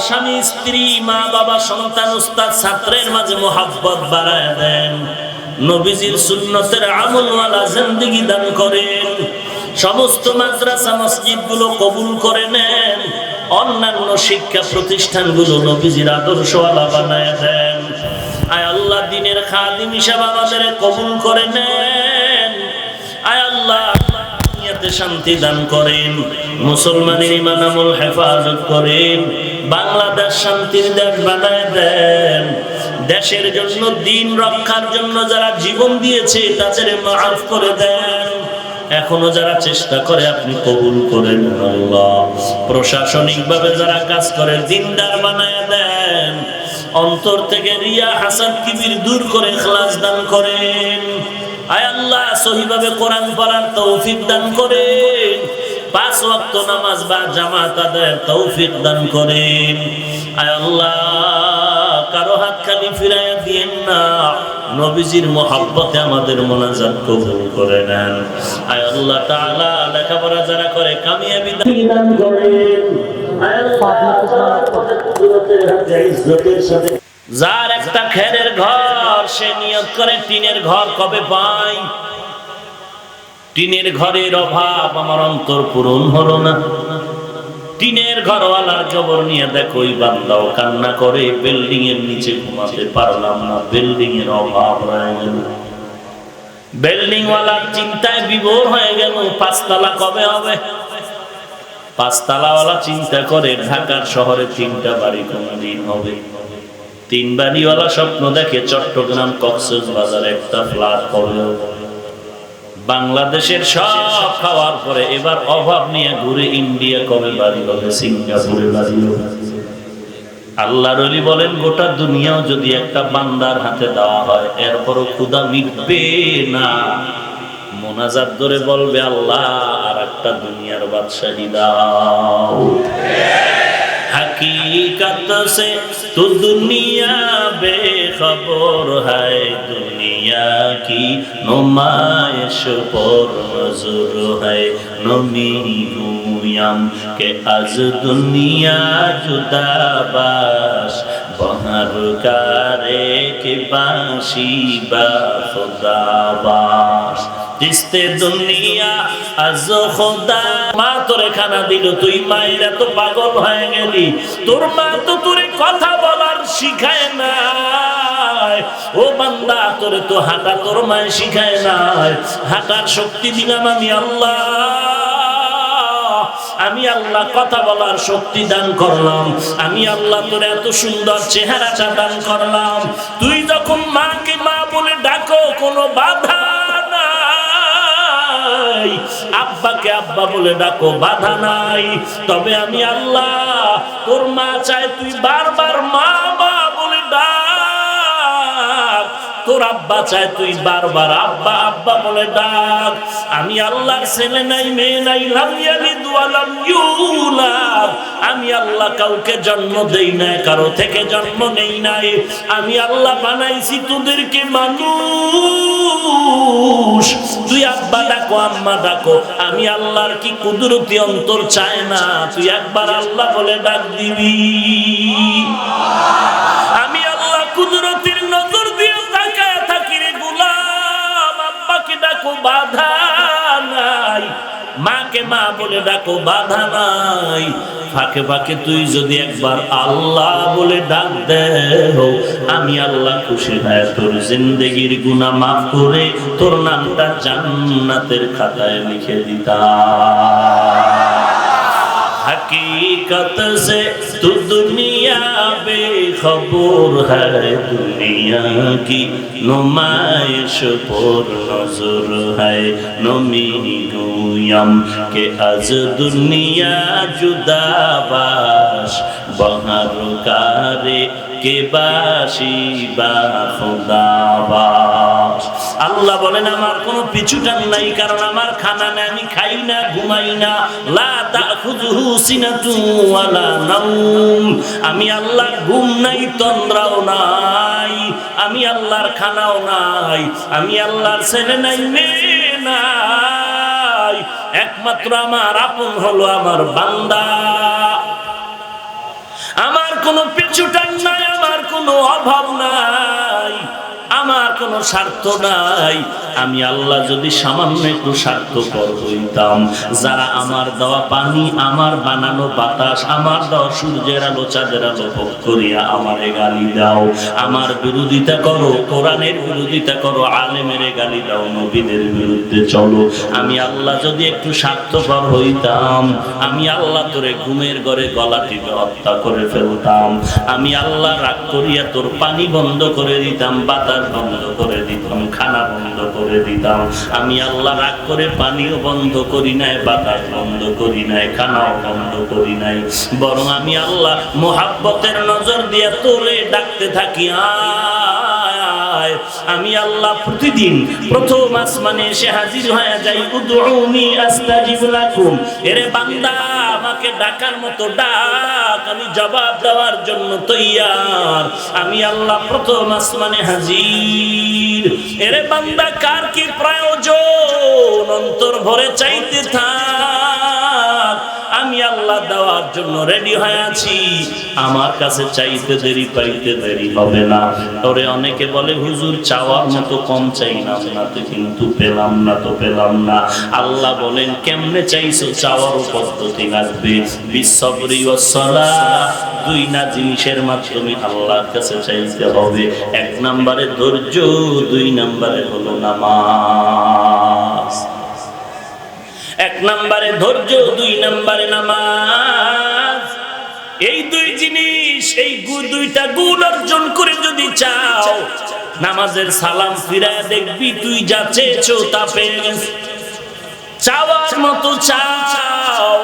Speaker 1: স্বামী স্ত্রী, মা বাবা, সন্তান, উস্তাদ, ছাত্রের মাঝে মোহাব্বত বাড়ায় দেন। নবীজির সুন্নতের আমলওয়ালা জিন্দেগি দান করেন। সমস্ত মাদ্রাসা মসজিদ গুলো কবুল করে নেন। অন্যান্য শিক্ষা প্রতিষ্ঠানগুলো নবীজির আদর্শওয়ালা বানায় দেন। আয় আল্লাহ দ্বীনের খাদিম হিসাবে আমাদের কবুল করে নেন। আয় আল্লাহ দুনিয়াতে শান্তি দান করেন। মুসলমানের ঈমান আমল হেফাজত করেন। বাংলাদেশ শান্তির দেশ বানায় দেন। দেশের জন্য, দ্বীন রক্ষার জন্য যারা জীবন দিয়েছে তাদের মাফ করে দেন। এখনো যারা চেষ্টা করে আপনি কবুল করেন আল্লাহ। প্রশাসনিক ভাবে যারা কাজ করে দিনদার বানায় দেন। অন্তর থেকে রিয়া, হাসাদ, কিবির দূর করে ইখলাস দান করেন। আয় আল্লাহ সহিভাবে কোরআন পড়ার তৌফিক দান করেন। 5 ওয়াক্ত নামাজ বা জামাত আদায়ের তৌফিক দান করেন। আয় আল্লাহ কারো হাত খালি ফিরাইয়া দিয়েন না। নবীজির মহব্বতে আমাদের মোনাজাত কবুল করে নেন। আয় আল্লাহ তাআলা লেখাপড়া যারা করে কামিয়াবি দান করেন। আয় আল্লাহ ইজ্জতের সাথে যার একটা খেরের ঘর, সে নিয়ত করে টিনের ঘর কবে পাই। টিনের ঘরের অভাব আমার অন্তর পূরণ হলো না। টিনের ঘরওয়ালার খবর নিয়ে দেখো ওই বান্দাও কান্না করে, বিল্ডিং এর নিচে ঘুমাতে পারলাম না, বিল্ডিং এর অভাব হয়ে গেল। বিল্ডিং ওয়ালার চিন্তায় বিভোর হয়ে গেল, 5 তলা কবে হবে। 5 তলাওয়ালা চিন্তা করে ঢাকার শহরে 3টা বাড়ি কোনদিন হবে। তিন বাড়িওয়ালা স্বপ্ন দেখে চট্টগ্রাম কক্সবাজার একটা ফ্ল্যাট করবে। বাংলাদেশের সব খাওয়ার পরে এবার অভাব নিয়ে ঘুরে ইন্ডিয়া কবে বাড়ি হবে, সিঙ্গাপুরে বাড়ি হবে। আল্লাহর ওলি বলেন গোটা দুনিয়াও যদি একটা বান্দার হাতে দেওয়া হয় এরপরও ক্ষুধা মিটবে না। মোনাজাত ধরে বলবে আল্লাহ আর একটা দুনিয়ার বাদশাহী দাও। हकीकत से तो दुनिया बेखबर है, दुनिया की नुमाइश पर नजर है। नमी गुयाम के आज दुनिया जुदा बाश, बहर कारे के बाशी बा खुदा बाश। जिसते दुनिया আজ খোদা মা তোরে খানা দিল, তুই মায়ের এত পাগল হয়ে গেলি। তোর মা তো তোরে কথা বলার শিখায় নাই। ও বান্দা তোরে তো হাঁটা তোর মায়ে শিখায় নাই। হাঁটার শক্তি দিলাম আমি আল্লাহ, আমি আল্লাহ কথা বলার শক্তি দান করলাম। আমি আল্লাহ তোর এত সুন্দর চেহারাটা দান করলাম। তুই যখন মাকে মা বলে ডাকো কোনো বাধা নাই, আব্বাকে আব্বা বলে ডাকো বাধা নাই। তবে আমি আল্লাহ তোর মা চায় তুই বারবার মা মা বলে ডাক, তোর আব্বা চায় তুই বারবার আব্বা আব্বা বলে ডাক। আমি আল্লাহর ছেলে নাই মেয়ে নাই, লাম ইয়ালিদ ওয়া লাম ইউলাদ। আমি আল্লাহ কাউকে জন্ম দেই না, কারো থেকে জন্ম নেই নাই। আমি আল্লাহ বানাইছি তোদেরকে মানুষ। তুই আব্বা ডাকো আম্মা ডাকো, আমি আল্লাহর কি কুদরতি অন্তর চায় না তুই একবার আল্লাহ বলে ডাক দিবি। আমি আল্লাহ কুদরতির নজর দিয়ে তাকায় থাকি রে গোলাম। আব্বাকে ডাকো বাধা নাই, মাকে মা বলে ডাকো বাধা নাই। ফাঁকে ফাঁকে তুই যদি একবার আল্লাহ বলে ডাক দেও, আমি আল্লাহ খুশি হয় তোর জিন্দেগির গুনাহ মাফ করে তোর নামটা জান্নাতের খাতায় লিখে দিতাম। हकीकत से तू दुनिया बेखबर है, दुनिया की नुमाइश पर नजर है। नमी गुयाम के आज दुनिया जुदा बाश, बहर कारे के बाशी बा खुदा बाश। আল্লাহ বলেন আমার কোনো পিছুটান নাই, কারণ আমার খানা নাই, আমি খাই না ঘুমাই না। লা তাখুযুহু সিনাতু ওয়ালা নাওম। আমি আল্লাহর ঘুম নাই তন্দ্রাও নাই, আমি আল্লাহর খানাও নাই, আমি আল্লাহর ছেলে নাই মেয়ে নাই। একমাত্র আমার আপন হলো আমার বান্দা। আমার কোনো পিছুটান নাই, আমার কোনো অভাব নাই, আমার কোনো স্বার্থ নাই। আমি আল্লাহ যদি সামান্য একটু স্বার্থপর হইতাম, যারা আমার দেওয়া পানি, আমার বানানো বাতাস, আমার দেওয়া সূর্যের আলো চাঁদের আলো ভোগ করিয়া আমারে গালি দাও, আমার বিরোধিতা করো, কোরআনের বিরোধিতা করো, আলেমের গালি দাও, নবীদের বিরুদ্ধে চলো। আমি আল্লাহ যদি একটু স্বার্থপর হইতাম, আমি আল্লাহ তোরে ঘুমের ঘরে গলা টিপে হত্যা করে ফেলতাম। আমি আল্লাহ রাগ করিয়া তোর পানি বন্ধ করে দিতাম, বাতাস বন্ধ করে দিতাম, খানা বন্ধ করে দিতাম। আমি আল্লাহ রাগ করে পানিও বন্ধ করি নাই, বাতাস বন্ধ করি নাই, খানাও বন্ধ করি নাই। বরং আমি আল্লাহ মোহাব্বতের নজর দিয়ে তোরে ডাকতে থাকি, আয়। আমি আল্লাহ প্রতিদিন প্রথম আসমানে এসে হাজির হয়ে যাই, উদউনি আস্তাজিব লাকুম। এরে বান্দা আমাকে ডাকার মতো ডাক, আমি জবাব দেওয়ার জন্য তৈয়ার। আমি আল্লাহ প্রথম আসমানে হাজির। এরে বান্দা কার কি প্রয়োজন, অন্তর ভরে চাইতে থাক, আমি আল্লাহ দেওয়ার জন্য রেডি হয়ে আছি। আমার কাছে চাইতে দেরি পাইতে দেরি হবে না। ওরে অনেকে বলে হুজুর চাওয়ার মতো কম চাইলাম না তো, কিন্তু পেলাম না তো পেলাম না। আল্লাহ বলেন কেমনে চাইছো, চাওয়ারও পদ্ধতি লাগবে। বিসবরি ওয়াস সালাহ, দুই না জিনিসের মাধ্যমে আল্লাহর কাছে চাইতে হবে। এক নম্বরে ধৈর্য, দুই নম্বরে হলো নামাজ। এক নম্বরে ধৈর্য, দুই নম্বরে নামাজ। এই দুই জিনিস, এই দুইটা গুণ অর্জন করে যদি চাও, নামাজের সালাম ফিরায় দেখবি তুই যা চেয়েছো তা পেয়ে গেছিস। চাওয়ার মতো চাও,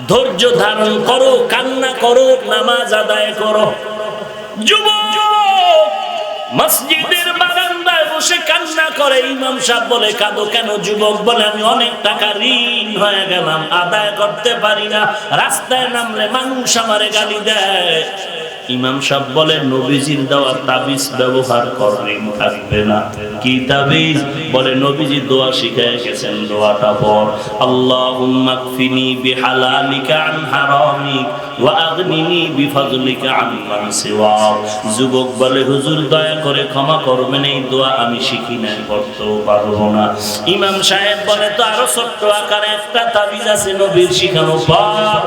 Speaker 1: ধৈর্য ধারণ করো, কান্না করো, নামাজ আদায় করো। যুবক মসজিদের বারান্দায় বসে কান্না করে, ইমাম সাহেব বলে কাঁদো কেন? যুবক বলে আমি অনেক টাকা ঋণ হয়ে গেলাম, আদায় করতে পারি না, রাস্তায় নামলে মানুষ আমারে গালি দেয়। ইমাম সাহেব বলে নবীজির দেওয়া তাবিজ ব্যবহার করেন, থাকবে না। কি তাবিজ? বলে নবীজি দোয়া শিখায় গেছেন, দোয়াটা পড়, আল্লাহুম্মা কফিনি বিহালালিকা আন হারামিক ওয়া আগনিনি বিফাজলিকা আম্মান সিওয়াক। যুবক বলে হুজুর দয়া করে ক্ষমা করবেন, এই দোয়া আমি শিখি নাই, পড়তেও পারবো না। ইমাম সাহেব বলে তো আরো ছোট্ট আকারে একটা তাবিজ আছে নবীর শিখানো, পড়,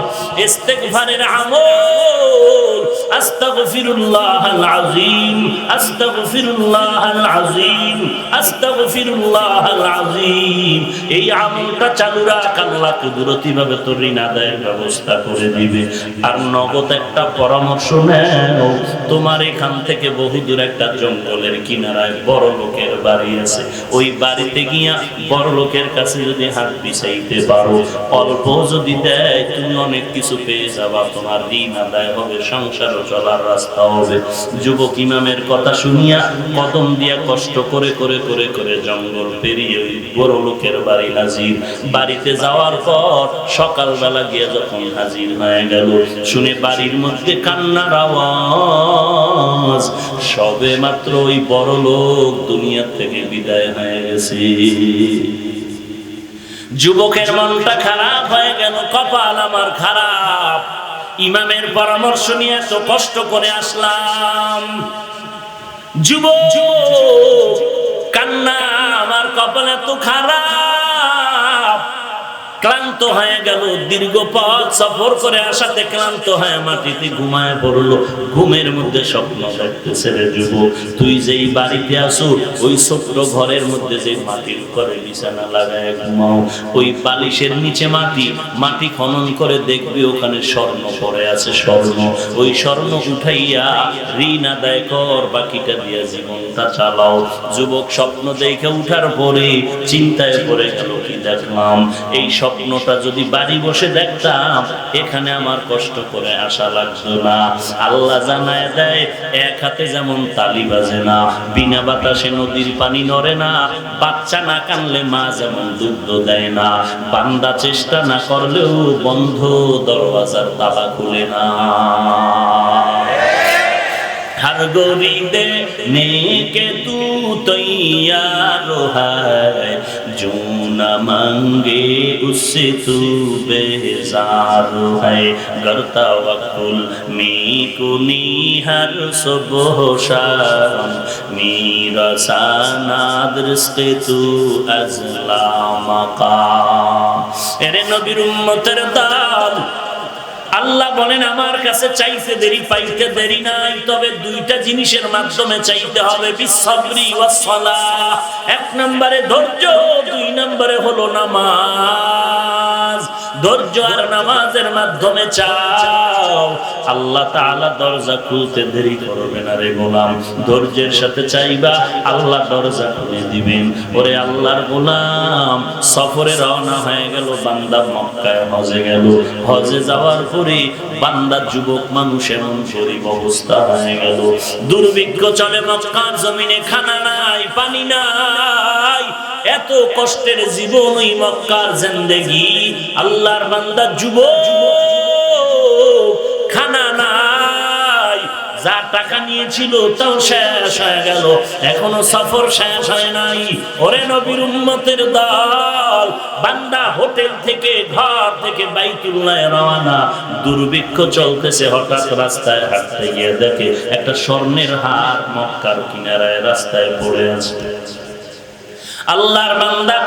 Speaker 1: ইস্তেগফারের আমল, আস্তাগফিরুল্লাহাল আযীম, আস্তাগফিরুল্লাহাল আযীম, আস্তাগফিরুল্লাহাল আযীম। এই আমলটা চালু রাখ, আল্লাহ কুদরতি ভাবে তোর ঋণ আদায়ের ব্যবস্থা করে দিবে। আর নগদ একটা পরামর্শ নাও, তোমার এখান থেকে বহুদূর একটা জঙ্গলের কিনারায় বড় লোকের বাড়ি আছে, ওই বাড়িতে গিয়া বড় লোকের কাছে যদি হাত বিছাইতে পারো, অল্প যদি দেয়, তুমি অনেক কিছু পেয়ে যাবা, তোমার ঋণ আদায় হবে, সংসার চলার রাস্তা হবে। যুবক ইমামের কথা শুনিয়া কদম দিয়া কষ্ট করে করে করে করে জঙ্গল পেরিয়ে ওই বড় লোকের বাড়ি হাজির। বাড়িতে যাওয়ার পর সকালবেলা গিয়ে যখন হাজির হয়ে গেল, শুনে বাড়ির মধ্যে কান্নার আওয়াজ, সবে মাত্র ওই বড় লোক দুনিয়া থেকে বিদায় হয়ে গেছে। যুবকের মনটা খারাপ হয়ে গেল, কপাল আমার খারাপ, ইমামের পরামর্শ নিয়ে তো কষ্ট করে আসলাম। যুবক কান্না, আমার কপাল এত খারাপ, ক্লান্ত হয়ে গেল, দীর্ঘ পথ সফর করে আসাতে ক্লান্ত হয়ে মাটিতে ঘুমায় পড়লো। ঘুমের মধ্যে স্বপ্ন দেখতেছে, রে যুবক, তুই যেই বাড়িতে আসো, ওই ছোট্ট ঘরের মধ্যে যে মাটির ঘরে বিছানা লাগায় ঘুমাও, ওই বালিশের নিচে মাটি, মাটি খনন করে দেখবি ওখানে স্বর্ণ পড়ে আছে, স্বর্ণ। ওই স্বর্ণ উঠাইয়া ঋণ আদায় কর, বাকিটা দিয়া জীবনটা চালাও। যুবক স্বপ্ন দেখে উঠার পরে চিন্তায় পড়ে গেল, কি দেখলাম, এই স্বপ্নটা যদি বাড়ি বসে দেখতাম, এখানে আমার কষ্ট করে আসা লাগতো না। আল্লাহ জানায় দেয়, এক হাতে যেমন তালি বাজে না, বিনা বাতাসে নদীর পানি নড়ে না, বাচ্চা না কানলে মা যেমন দুগ্ধ দেয় না, বান্দা চেষ্টা না করলেও বন্ধ দরওয়াজার তালা খুলে না। हर गोरी देने के तू तैयार है, जो न मांगे उससे तू बेजार है, करता वक्तुल मी कुनी हर सुबह शाम, मेरा सानाद रिज़्क़े तू अज़ला मकाम। एरे नबीर उम्मतेर दाल, আল্লাহ বলেন আমার কাছে চাইতে দেরি পাইতে দেরি নাই, তবে দুইটা জিনিসের মাধ্যমে চাইতে হবে, বিসবরি ওয়াস সালাহ। এক নম্বরে ধৈর্য, দুই নম্বরে হলো নামাজ। ধৈর্য আর নামাজের মাধ্যমে চাও, আল্লাহ তাআলা দরজা খুলতে দেরি করবে না রে গোলাম। ধৈর্যের সাথে চাইবা, আল্লাহ দরজা খুলে দিবেন। ওরে আল্লাহর গোলাম, সফরে রওনা হয়ে গেল, বান্দা মক্কায় হজে গেল। হজে যাওয়ার পরে বান্দা যুবক মানুষ এমন গরিব অবস্থা হয়ে গেল, দুর্ভিক্ষ চলে মক্কার জমিনে, খানা নাই, পানি নাই, এত কষ্টের জীবন ওই মক্কার জিন্দেগি। আল্লাহর বান্দা যুবক, খানা নাই, যা টাকা নিয়েছিল তাও শেষ হয়ে গেল, এখনো সফর শেষ হয় নাই। ওরে নবীর উম্মতের দল, বান্দা হোটেল থেকে, ঘর থেকে বাইতুল্লাহ রওনা, দুর্ভিক্ষ চলতেছে। হঠাৎ রাস্তায় হাঁটতে গিয়ে দেখে একটা স্বর্ণের হার মক্কার কিনারায় রাস্তায় পড়ে আছে। আল্লাহর বান্দা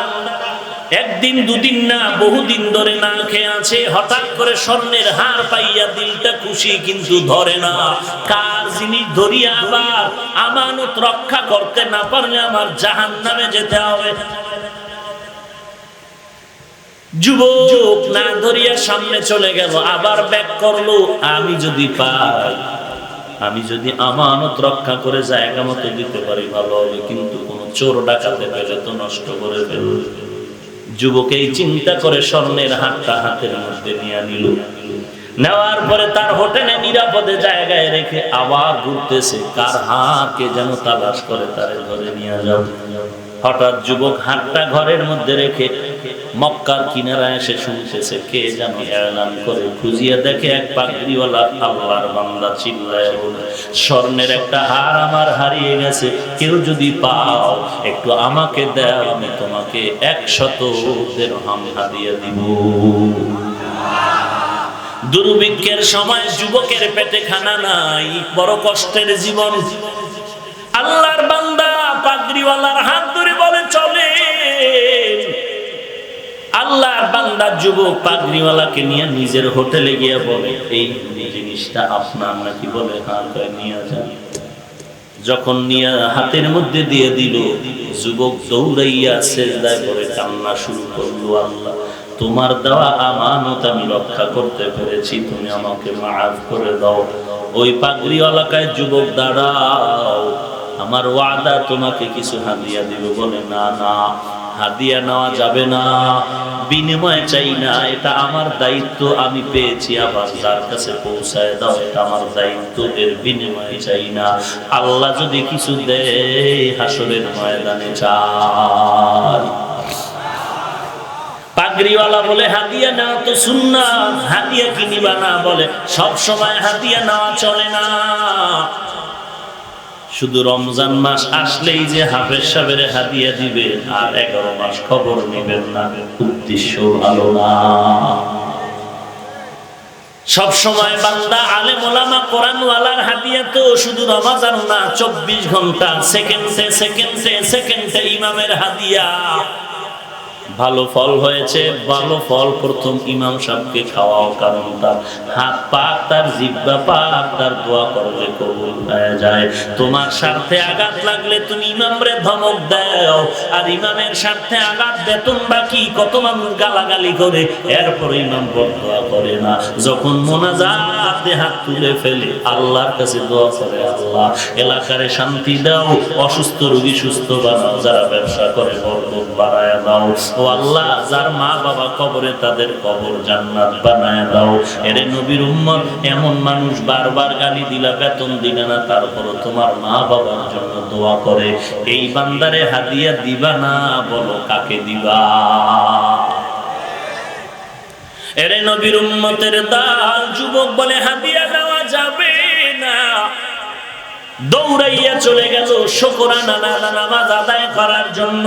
Speaker 1: একদিন দুদিন না, বহুদিন ধরে না খেয়ে আছে, হঠাৎ করে স্বর্ণের হার পাইয়া দিলটা খুশি, কিন্তু ধরে না। কার জিনিস ধরিয়া আবার আমানত রক্ষা করতে না পারলে আমার জাহান্নামে যেতে হবে। যুবক না ধরিয়া সামনে চলে গেল, আবার ব্যাক করলো। আমি যদি পাই, আমি যদি আমানত রক্ষা করে জায়গা মতো দিতে পারি ভালো হবে, কিন্তু কোন চোর ডাকাতে পেলে তো নষ্ট করে ফেলবে। যুবক এই চিন্তা করে স্বর্ণের হাটটা হাতের মধ্যে নিয়ে নিল। নেওয়ার পরে তার হোটেলে নিরাপদে জায়গায় রেখে আবার ঘুরতেছে, কার হাতকে যেন তালাশ করে তারে ধরে নিয়ে যাও। হঠাৎ যুবক হাতটা ঘরের মধ্যে রেখে মক্কার কিনারায় এসে শুনতেছে কে যেন এলান করে। খুঁজিয়া দেখে এক পাগড়িওয়ালা আল্লাহর বান্দা চিল্লায় বলে, স্বর্ণের একটা হার আমার হারিয়ে গেছে, কেউ যদি পাও একটু আমাকে দাও, আমি তোমাকে 100 দিরহাম হাদিয়া দিব। দুর্ভিক্ষের সময় যুবকের পেটে খানা নাই, বড় কষ্টের জীবন। আল্লাহর বান্দা পাগড়িওয়ালার হাত ধরে বলে চলে। আল্লাহর বান্দা যুবক পাগড়িওয়ালাকে নিয়ে নিজের হোটেলে গিয়ে বলে, এই জিনিসটা আপনার নাকি? বলে হ্যাঁ। নিয়ে যান। যখন নিয়ে হাতের মধ্যে দিয়ে দিল, যুবক দৌড়াইয়া সেজদায় পড়ে কান্না শুরু করলো, আল্লাহ তোমার দেওয়া আমানত আমি রক্ষা করতে পেরেছি, তুমি আমাকে মাফ করে দাও। ওই পাগড়িওয়ালাকায় যুবক দাঁড়াও, আমার ওয়াদা তোমাকে কিছু হাদিয়া দিব। বলে না না, হাদিয়া নেওয়া যাবে না, বিনিময় চাই না, এটা আমার দায়িত্ব, আমি পেয়েছি, আবার যার কাছে পৌঁছায় দাও, এটা আমার দায়িত্ব, এর বিনিময় চাই না। আল্লাহ যদি কিছু দেয় হাসরের ময়দানে চাই। পাগড়িওয়ালা বলে হাদিয়া নেওয়া তো সুন্নাত, হাদিয়া কি নিবা না? বলে সব সময় হাদিয়া নেওয়া চলে না, শুধু রমজান মাস আসলেই যে হাফেজ সাহেবের হাদিয়া দিবে আর 11 মাস খবর নেবেন না, উদ্দেশ্য ভালো না। সব সময় বান্দা আলেম ওলামা কোরআনওয়ালার হাদিয়া তো শুধু রমজান না, 24 ঘন্টা সেকেন্ডে সেকেন্ডে সেকেন্ডে ইমামের হাদিয়া। ভালো ফল হয়েছে, ভালো ফল প্রথম ইমাম সাহেবকে খাওয়াও, কারণ তার হাত পাক, তার জিহ্বা পাক, তার দোয়া করলে কবুল হয়ে যায়। তোমার স্বার্থে আঘাত লাগলে তুমি ইমামরে ধমক দাও, আর ইমামের স্বার্থে আঘাত বেতন বাকি, কত মানুষ গালাগালি করে, এরপর ইমাম বদদোয়া করে না। যখন মোনাজাতে হাত তুলে ফেলে আল্লাহর কাছে দোয়া করে, আল্লাহ এলাকারে শান্তি দাও, অসুস্থ রোগী সুস্থ বানাও, যারা ব্যবসা করে বরকত বাড়ায় দাও, ও আল্লাহ যার মা বাবা কবরে তাদের কবর জান্নাত বানায় দাও। এরে নবীর উম্মত, এমন মানুষ বারবার গালি দিলা, বেতন দিলে না, তারপরও তোমার মা বাবার জন্য দোয়া করে, এই বান্দারে হাদিয়া দিবা না? বলো কাকে দিবা? এরে নবীর উম্মতের দাল যুবক বলে হাদিয়া দেওয়া যাবে না। দৌড়াইয়া চলে গেল শুকরানা নামাজ আদায় করার জন্য।